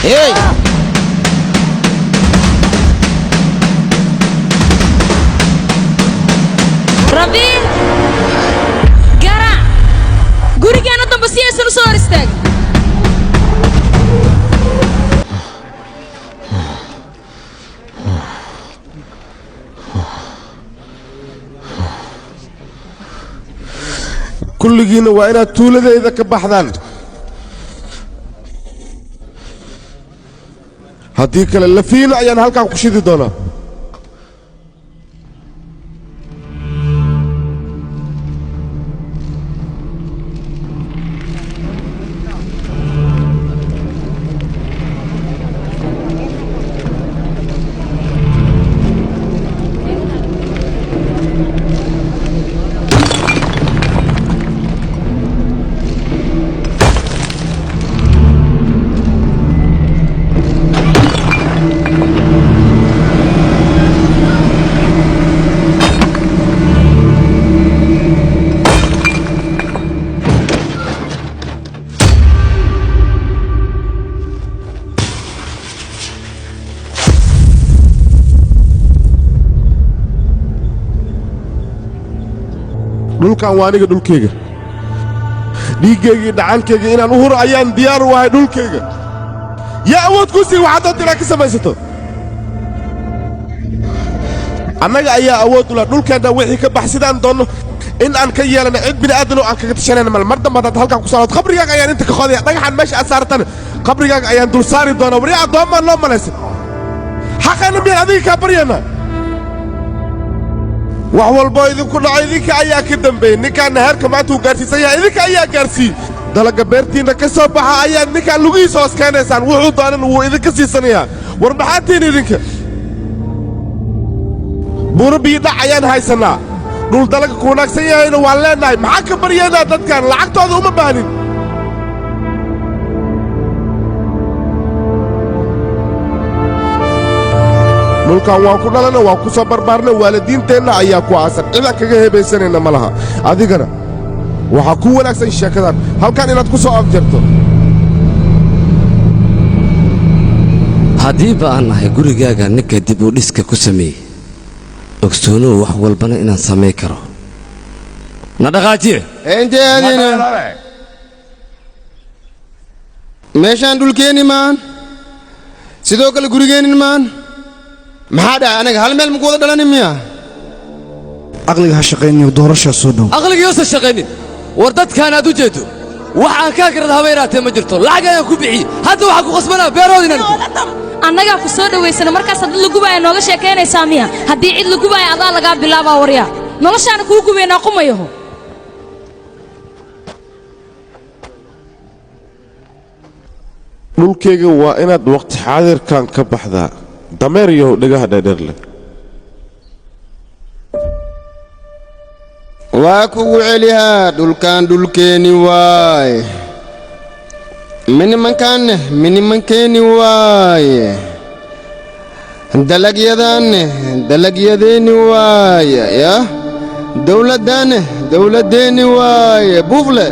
Hey! Ravi! Gara! Gurigaana dambe si aysan u soo hor istaagin. kulligiina waa inaad tuuladeyda ka baxdaan haddii kale lafiina ayaan halkan ku shidi doonaa dhulkan waa aniga dhulkayga dhiiggayga iyo dhacankayga inaan u huro ayaan diyaar u ahay dhulkayga yaa awood ku sii waxaad doonta inaad ka samaysato annaga ayaa awood u leh dhulkeenna wixii ka bax sidaan doonno in aan ka yeelana cid bini'aadan oo aan kaga tashanayna mal mar dambe haddaad halkan ku soo noqoto qabrigaaga ayaan inta ka qodaya dhagaxan meesha aad saartana qabrigaaga ayaan dul saari doonaa wariya addoommaan loo malaysan xaqaana miyaan adiga kaa baryaynaa wax walbo idinku dhacay idinka ayaa ka dambeeyey ninkaanna heerka maanta uu gaarsiisan yahay idinka ayaa gaarsiiyey dalagga beertiinna ka soo baxa ayaad ninkaan lugihiisa hoos keenaysaan wuxuu doonan wuu idinka siisanayaa war maxaantiin idinka buuro biyidhac ayaan haysannaa dhul dalagga ku wanaagsan yahayna waan leennahay maxaan ka baryaynaa dadkan lacagtooda uma baahnin dhulkan waan ku dhalana waan ku soo barbaarna waalidiinteenna ayaa ku aasan cidaan kaga hebaysanayna ma laha adigana waxaa ku wanaagsan sheekadan halkan inaad ku soo afjarto haddiiba aan nahay gurigaaga ninka dib u dhiska ku sameeyey ogsoonow wax walbana inaan samay karo na dhaqaajiye inteedina meeshaan dhulkeenni maan sidoo kale gurigeennin maan maxaa dhahay anaga hal meel maku wada dhalanin miya aqliga ha shaqayniyo doorashaa soo dhow aqligiyoosan shaqaynin war dadkaan aad u jeedo waxaan kaa garad habayraatee ma jirto lacag ayaan ku bixiyey hadda waxaa ku qasbanaa beerood inaan annagaa ku soo dhawaysana markaasaad cid lagubaaya nooga sheekaynaysaa miya haddii cid lagubaaya adaa lagaa bilaabaa waryaa noloshaana kuu gubaynaa qumayaho dhulkayga waa inaad waqti xaadirkan ka baxdaa dameer iyo dhagaha dheerdheer leh waa kugu celihaa dhulkaan dhulkeenni waaye minimankeeni waaye dalagyadaanne dalagyadeeni waaye yah dawladdaanne dawladdeenni waaye buufle